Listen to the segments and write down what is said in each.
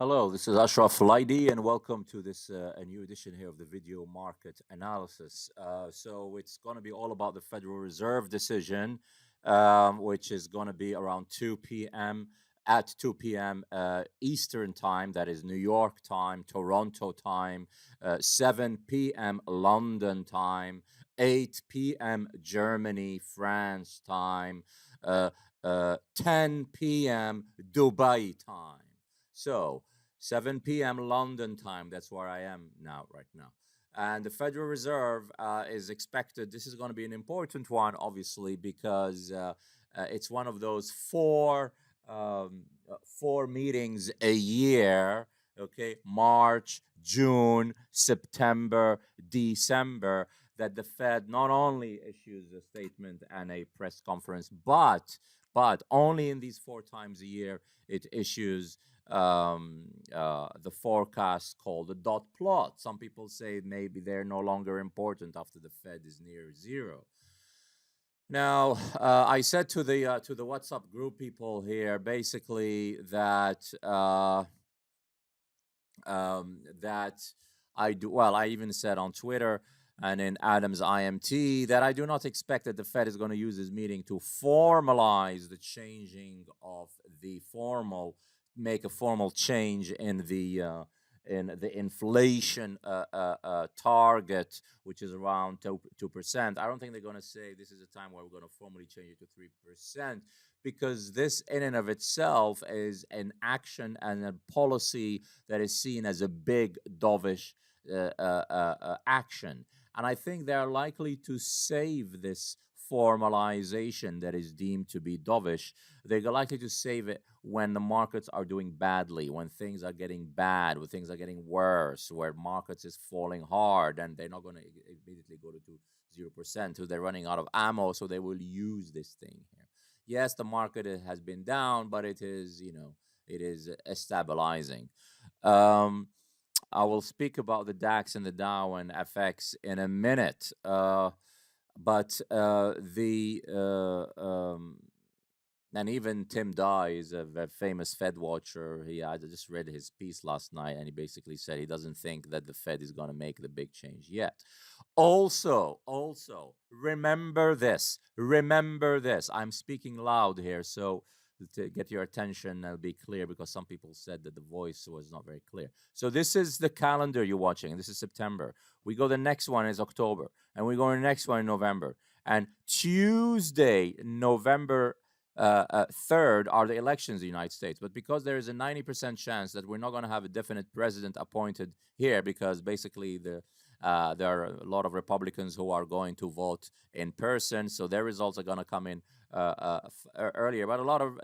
Hello, this is Ashraf Laidi, and welcome to this a new edition here of the video market analysis. So it's going to be all about the Federal Reserve decision, which is going to be around 2 p.m. at 2 p.m. Eastern time, that is New York time, Toronto time, 7 p.m. London time, 8 p.m. Germany, France time, 10 p.m. Dubai time. So 7 p.m. London time. That's where I am now, right now. And the Federal Reserve is expected. This is going to be an important one, obviously, because it's one of those four meetings a year. Okay, March, June, September, December. That the Fed not only issues a statement and a press conference, but only in these four times a year it issues the forecast called the dot plot. Some people say maybe they're no longer important after the Fed is near zero. Now, I said to the WhatsApp group people here basically that that I do well. I even said on Twitter and in Adam's IMT that I do not expect that the Fed is going to use this meeting to formalize the changing of the make a formal change in the inflation target, which is around 2%. I don't think they're going to say this is a time where we're going to formally change it to 3%, because this in and of itself is an action and a policy that is seen as a big dovish action. And I think they're likely to save this formalization that is deemed to be dovish. They're likely to save it when the markets are doing badly, when things are getting bad, when things are getting worse, where markets is falling hard, and they're not going to immediately go to 0%, so they're running out of ammo, so they will use this thing here. Yes, the market has been down, but it is, it is stabilizing. I will speak about the DAX and the Dow and FX in a minute. But and even Tim Dye is a famous Fed watcher. I just read his piece last night, and he basically said he doesn't think that the Fed is going to make the big change yet. Also, remember this. Remember this. I'm speaking loud here, so to get your attention, I'll be clear, because some people said that the voice was not very clear. So this is the calendar you're watching. This is September. We go, the next one is October, and we go to the next one in November. And Tuesday, November 3rd, are the elections in the United States. But because there is a 90% chance that we're not going to have a definite president appointed here, because basically there are a lot of Republicans who are going to vote in person, so their results are going to come in earlier. But a lot of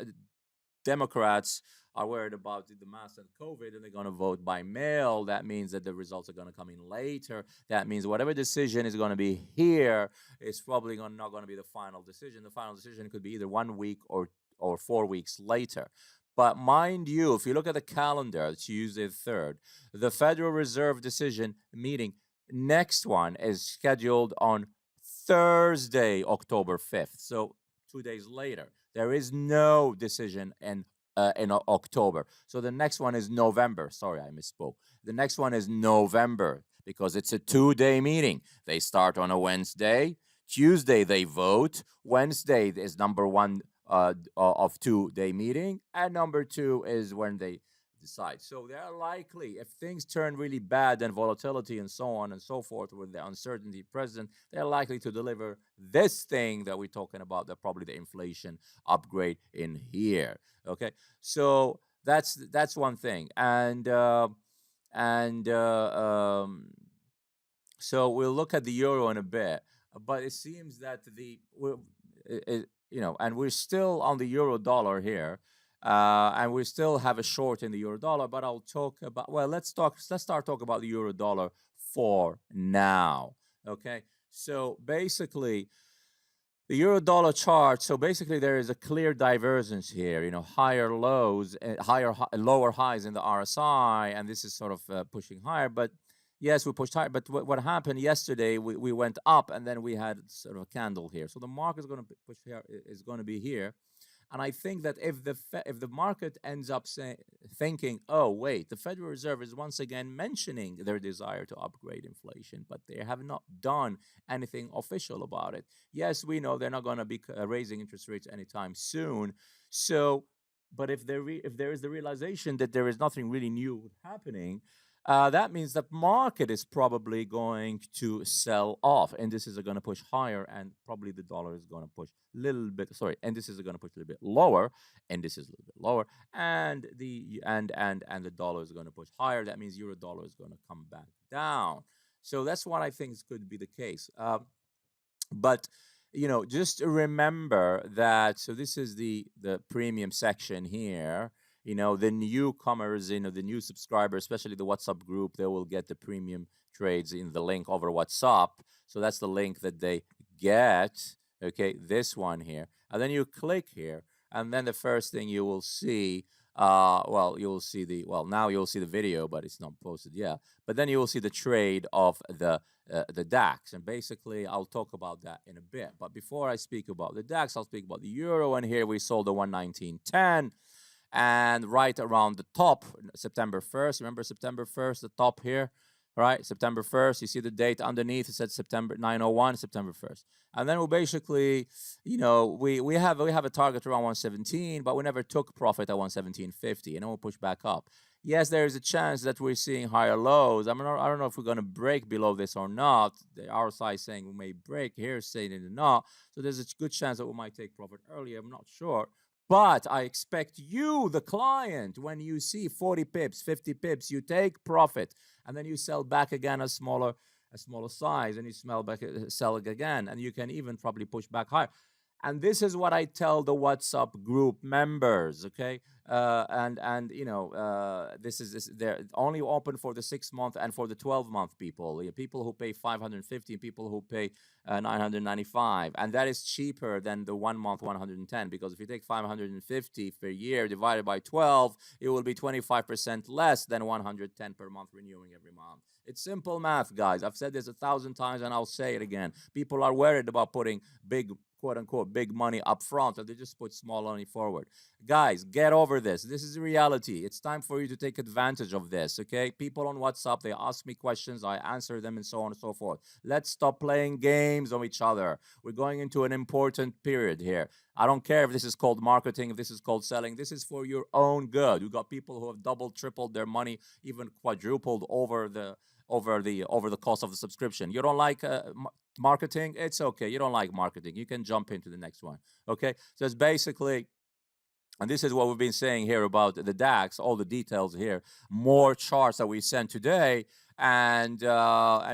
Democrats are worried about the mask and COVID, and they're going to vote by mail. That means that the results are going to come in later. That means whatever decision is going to be here is probably not going to be the final decision. The final decision could be either 1 week or 4 weeks later. But mind you, if you look at the calendar, Tuesday 3rd, the Federal Reserve decision meeting, next one is scheduled on Thursday, October 5th. So 2 days later. There is no decision in October. So the next one is November. Sorry, I misspoke. The next one is November, because it's a 2-day meeting. They start on a Wednesday. Tuesday they vote. Wednesday is number one of 2-day meeting, and number 2 is when they decide. So they're likely, if things turn really bad and volatility and so on and so forth with the uncertainty present, they're likely to deliver this thing that we're talking about, probably the inflation upgrade in here. Okay, so that's one thing. And so we'll look at the euro in a bit, but it seems that and we're still on the euro dollar here. And we still have a short in the euro dollar, but I'll talk about, let's start talking about the euro dollar for now. Okay, so basically the euro dollar chart, so basically there is a clear divergence here, higher lows, lower highs in the RSI, and this is sort of pushing higher. But yes, we pushed higher, but what happened yesterday, we went up, and then we had sort of a candle here. So the market is going to push here, is going to be here. And I think that if the market ends up thinking, oh wait, the Federal Reserve is once again mentioning their desire to upgrade inflation, but they have not done anything official about it. Yes, we know they're not going to be raising interest rates anytime soon. So, but if there is the realization that there is nothing really new happening, that means that market is probably going to sell off, indices are going to push higher, and probably the dollar is going to push a little bit. Sorry, indices are going to push a little bit lower, indices a little bit lower, and the dollar is going to push higher. That means euro dollar is going to come back down. So that's what I think could be the case. But just remember that. So this is the premium section here. The newcomers, the new subscribers, especially the WhatsApp group, they will get the premium trades in the link over WhatsApp. So that's the link that they get. Okay, this one here, and then you click here, and then the first thing you will see. You'll see now you'll see the video, but it's not posted yet. But then you will see the trade of the DAX. And basically, I'll talk about that in a bit. But before I speak about the DAX, I'll speak about the euro. And here we sold the 119.10. And right around the top, September 1st, remember September 1st, the top here, right? September 1st, you see the date underneath, it said September 901, September 1st. And then we basically, we have a target around 117, but we never took profit at 117.50, and then we'll push back up. Yes, there is a chance that we're seeing higher lows. I don't know if we're going to break below this or not. The RSI is saying we may break, here saying it not. So there's a good chance that we might take profit earlier. I'm not sure. But I expect you, the client, when you see 40 pips, 50 pips, you take profit, and then you sell back again a smaller size, and you sell it again, and you can even probably push back higher. And this is what I tell the WhatsApp group members, okay? They're only open for the 6-month and for the 12-month people. People who pay 550, people who pay 995, and that is cheaper than the 1 month 110, because if you take 550 per year divided by 12, it will be 25% less than 110 per month renewing every month. It's simple math, guys. I've said this 1,000 times, and I'll say it again. People are worried about putting big, quote-unquote, big money up front, and they just put small money forward. Guys, get over this. This is reality. It's time for you to take advantage of this, okay? People on WhatsApp, they ask me questions, I answer them, and so on and so forth. Let's stop playing games on each other. We're going into an important period here. I don't care if this is called marketing, if this is called selling. This is for your own good. You've got people who have doubled, tripled their money, even quadrupled over the cost of the subscription. You don't like marketing? It's okay. You don't like marketing. You can jump into the next one. Okay? So it's basically, and this is what we've been saying here about the DAX, all the details here, more charts that we sent today, and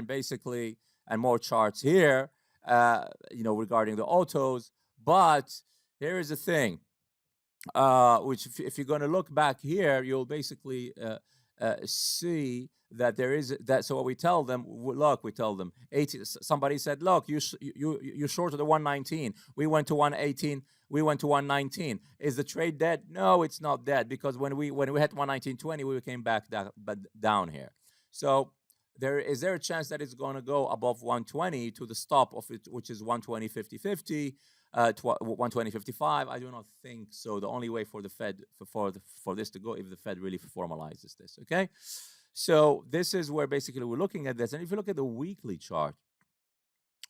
basically, and more charts here, regarding the autos. But here is the thing, which if you're going to look back here, you'll basically see that there is that. So what we tell them, look, we tell them 80. Somebody said, look, you shorted the 119. We went to 118. We went to 119. Is the trade dead? No, it's not dead, because when we hit 119.20, we came back down here. So is there a chance that it's going to go above 120 to the stop of it, which is 120.50, 120.55? I do not think so. The only way for the Fed for this to go, if the Fed really formalizes this, okay? So this is where basically we're looking at this. And if you look at the weekly chart,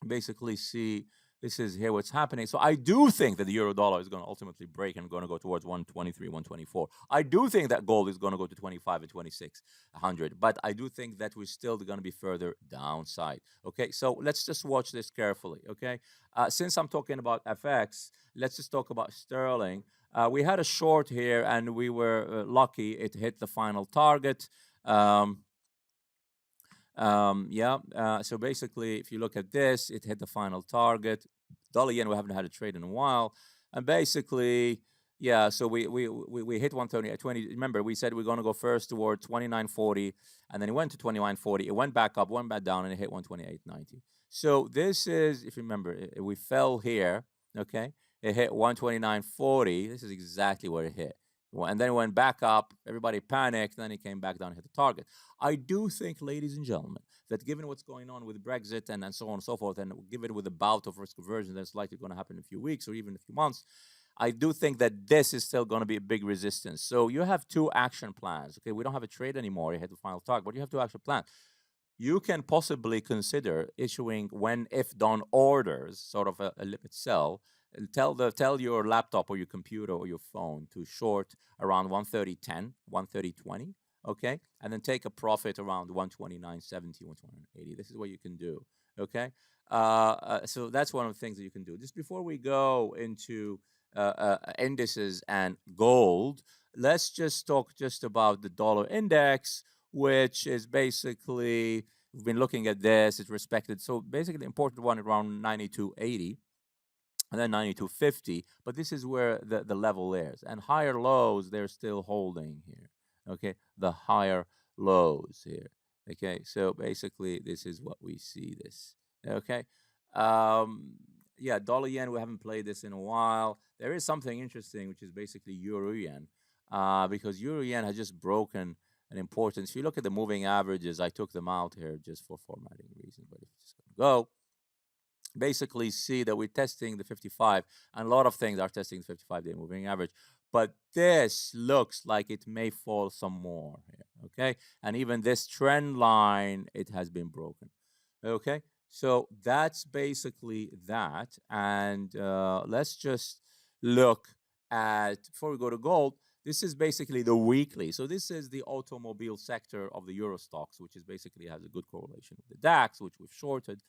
basically see this is here what's happening. So I do think that the euro dollar is going to ultimately break and going to go towards 123, 124. I do think that gold is going to go to 25 and 2600. But I do think that we're still going to be further downside. Okay, so let's just watch this carefully. Okay, since I'm talking about FX, let's just talk about sterling. We had a short here, and we were lucky. It hit the final target. So basically, if you look at this, it hit the final target. Dollar yen, we haven't had a trade in a while. And basically, yeah, so we hit 130.20. Remember, we said we're going to go first toward 29.40, and then it went to 29.40. It went back up, went back down, and it hit 128.90. So this is, if you remember, we fell here, okay? It hit 129.40. This is exactly where it hit. And then it went back up, everybody panicked, then it came back down and hit the target. I do think, ladies and gentlemen, that given what's going on with Brexit and so on and so forth, and given with the bout of risk aversion that's likely going to happen in a few weeks or even a few months, I do think that this is still going to be a big resistance. So you have two action plans. Okay, we don't have a trade anymore. You had the final talk, but you have two action plans. You can possibly consider issuing when if done orders, sort of a limit sell. Tell your laptop or your computer or your phone to short around 130.10, 130.20, okay, and then take a profit around 129.70, 129.80. This is what you can do, okay. So that's one of the things that you can do. Just before we go into indices and gold, let's just talk just about the dollar index, which is basically, we've been looking at this, it's respected. So basically the important one around 92.80 and then 92.50, but this is where the level is. And higher lows, they're still holding here, okay? The higher lows here, okay? So basically this is what we see this, okay? Um, yeah, dollar yen, we haven't played this in a while. There is something interesting, which is basically euro yen, because euro yen has just broken an importance. If you look at the moving averages, I took them out here just for formatting reasons, but if you just go, basically see that we're testing the 55, and a lot of things are testing the 55-day moving average. But this looks like it may fall some more here, okay? And even this trend line, it has been broken, okay? So that's basically that. And let's just look at, before we go to gold, this is basically the weekly. So this is the automobile sector of the Euro stocks, which is basically has a good correlation with the DAX, which we've shorted.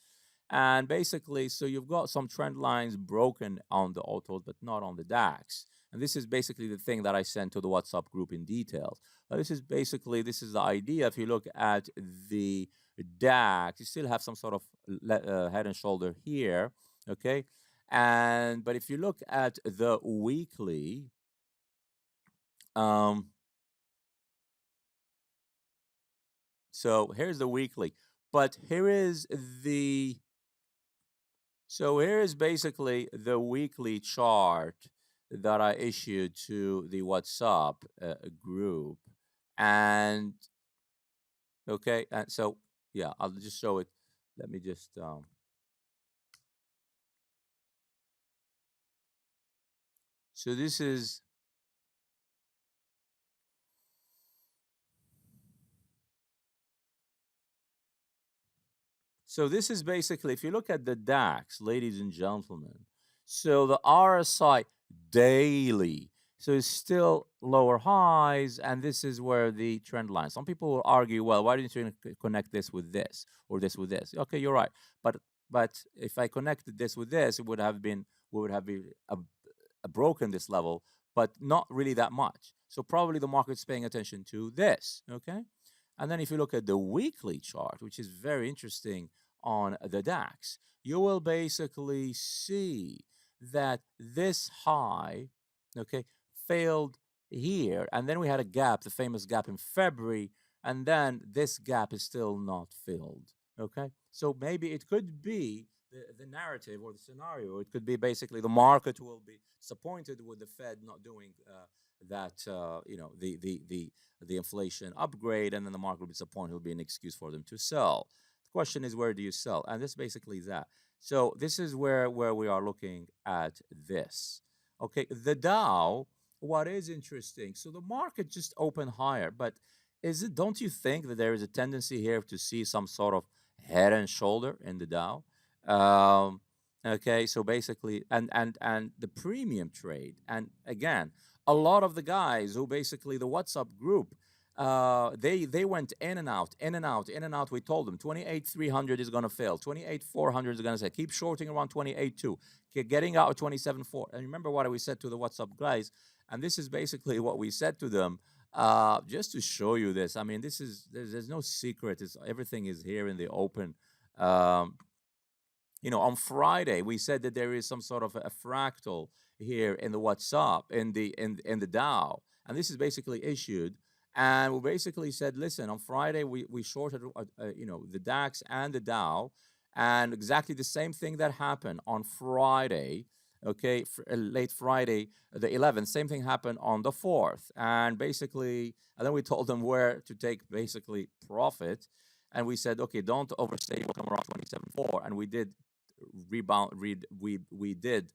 And basically, so you've got some trend lines broken on the autos, but not on the DAX. And this is basically the thing that I sent to the WhatsApp group in details. This is basically, this is the idea. If you look at the DAX, you still have some sort of head and shoulder here, okay? And, but if you look at the weekly, so here's the weekly, but here is the, so here is basically the weekly chart that I issued to the WhatsApp group. And okay, and so yeah, I'll just show it. Let me just so this is, so this is basically, if you look at the DAX, ladies and gentlemen, so the RSI daily, so it's still lower highs, and this is where the trend line. Some people will argue, well, why didn't you connect this with this or this with this? Okay, you're right, but if I connected this with this, it would have been, we would have been broken this level, but not really that much. So probably the market's paying attention to this, okay? And then if you look at the weekly chart, which is very interesting on the DAX, you will basically see that this high, okay, failed here. And then we had a gap, the famous gap in February, and then this gap is still not filled, okay? So maybe it could be the narrative or the scenario. It could be basically the market will be disappointed with the Fed not doing the inflation upgrade, and then the market will be disappointed. It will be an excuse for them to sell. The question is, where do you sell? And this basically is that. So this is where we are looking at this. Okay, the Dow. What is interesting? So the market just opened higher, but is it? Don't you think that there is a tendency here to see some sort of head and shoulder in the Dow? Um, okay, so basically, and the premium trade, and again, a lot of the guys who basically the WhatsApp group, they went in and out, in and out, in and out. We told them 28,300 is going to fail, 28,400 is going to say keep shorting around 28.2, getting out of 27.4. And remember what we said to the WhatsApp guys, and this is basically what we said to them. Just to show you this, I mean, this is there's no secret. It's everything is here in the open. Um, on Friday we said that there is some sort of a fractal here in the WhatsApp in the Dow, and this is basically issued. And we basically said, listen, on Friday we shorted the DAX and the Dow, and exactly the same thing that happened on Friday. Okay, late Friday, the 11th, same thing happened on the 4th, and basically, and then we told them where to take basically profit, and we said, okay, don't overstay, we'll come around 27.4, and we did rebound. We did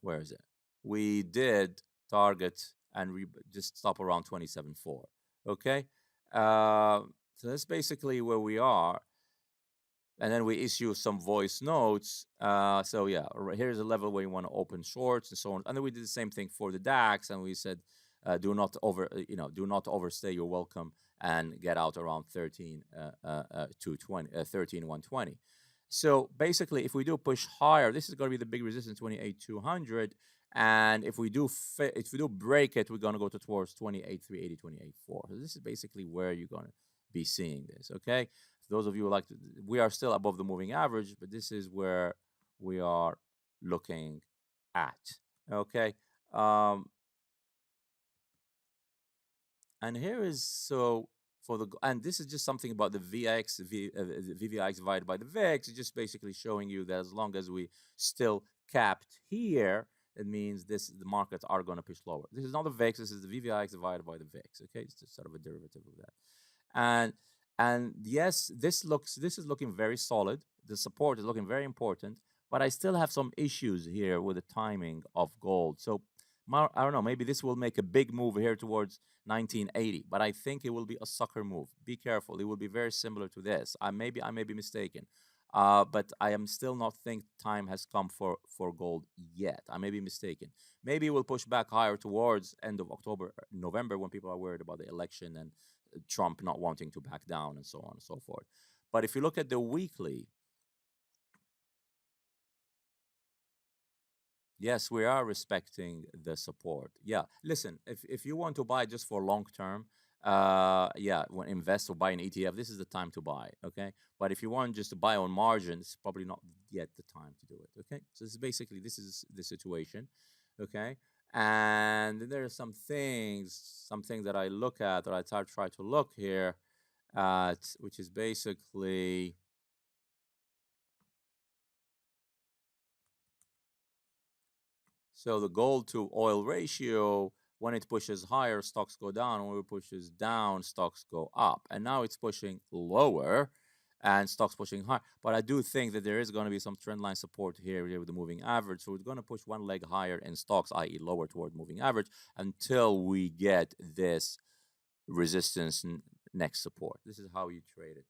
Where is it? We did target and just stop around 27.4. Okay. Uh, so that's basically where we are. And then we issue some voice notes. So yeah, here's a level where you want to open shorts and so on. And then we did the same thing for the DAX, and we said, do not overstay your welcome and get out around 13,120. So basically, if we do push higher, this is going to be the big resistance, 28,200. And if we do break it, we're going to go towards 28,380, 28,4. So this is basically where you're going to be seeing this. Okay. Those of you who like to, we are still above the moving average, but this is where we are looking at. Okay. Um, and here is so for the, and this is just something about the VVIX divided by the VIX. It's just basically showing you that as long as we still capped here, it means the markets are going to push lower. This is not the VIX. This is the VVIX divided by the VIX. Okay, it's just sort of a derivative of that. And yes, this is looking very solid. The support is looking very important, but I still have some issues here with the timing of gold. So I don't know, maybe this will make a big move here towards 1980, but I think it will be a sucker move. Be careful. It will be very similar to this. I may be mistaken. But I am still not think time has come for gold yet. I may be mistaken. Maybe it will push back higher towards end of October, November, when people are worried about the election and Trump not wanting to back down and so on and so forth. But if you look at the weekly, yes, we are respecting the support. Yeah, listen, if you want to buy just for long term, yeah, when invest or buy an ETF, this is the time to buy. Okay, but if you want just to buy on margin, it's probably not yet the time to do it. Okay, so this is the situation. Okay, and there are some things that I look at, or I try to look here at, which is basically, so the gold to oil ratio, when it pushes higher, stocks go down. When it pushes down, stocks go up. And now it's pushing lower and stocks pushing higher. But I do think that there is going to be some trend line support here with the moving average. So we're going to push one leg higher in stocks, i.e. lower toward moving average, until we get this resistance next support. This is how you trade it.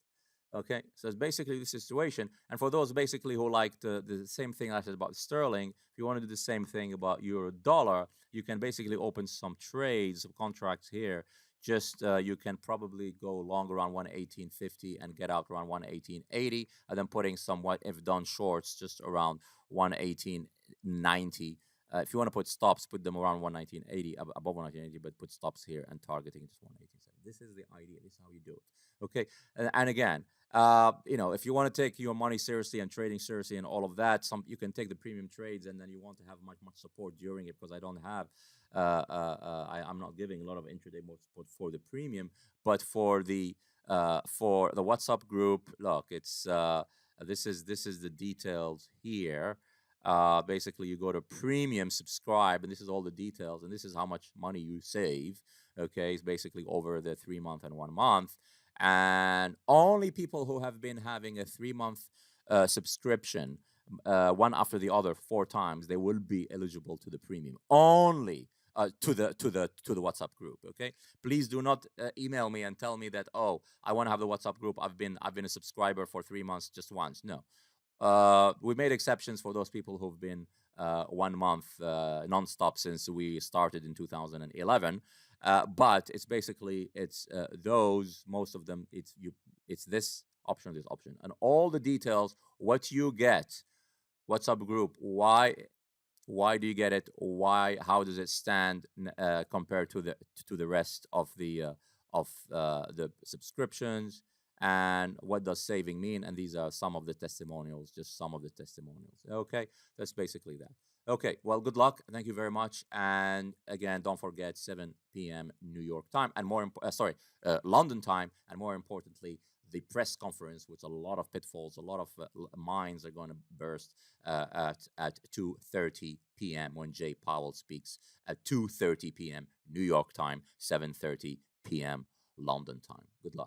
Okay, so it's basically the situation. And for those basically who like the same thing I said about sterling, if you want to do the same thing about euro dollar, you can basically open some trades, some contracts here. Just you can probably go long around 118.50 and get out around 118.80, and then putting some what if done shorts just around 118.90. If you want to put stops, put them around 119.80, above 119.80, but put stops here and targeting just 118.7. This is the idea. This is how you do it. Okay, and again, if you want to take your money seriously and trading seriously and all of that, you can take the premium trades, and then you want to have much support during it, because I don't have, I'm not giving a lot of intraday mode support for the premium, but for the WhatsApp group, look, it's this is the details here. Basically, you go to premium, subscribe, and this is all the details, and this is how much money you save. Okay, it's basically over the 3 month and 1 month. And only people who have been having a 3 month subscription, one after the other 4 times, they will be eligible to the premium. Only to the WhatsApp group. Okay, please do not email me and tell me that, oh, I want to have the WhatsApp group. I've been a subscriber for 3 months just once. No, we made exceptions for those people who've been 1 month nonstop since we started in 2011. But it's basically those, most of them. It's this option, and all the details. What you get, WhatsApp group, why do you get it? Why? How does it stand compared to the rest of the subscriptions? And what does saving mean? And these are some of the testimonials, just some of the testimonials. Okay, that's basically that. Okay, well, good luck. Thank you very much. And again, don't forget 7 p.m. New York time, and London time, and more importantly, the press conference, with a lot of pitfalls, a lot of mines are going to burst at 2:30 p.m. when Jay Powell speaks at 2:30 p.m. New York time, 7:30 p.m. London time. Good luck.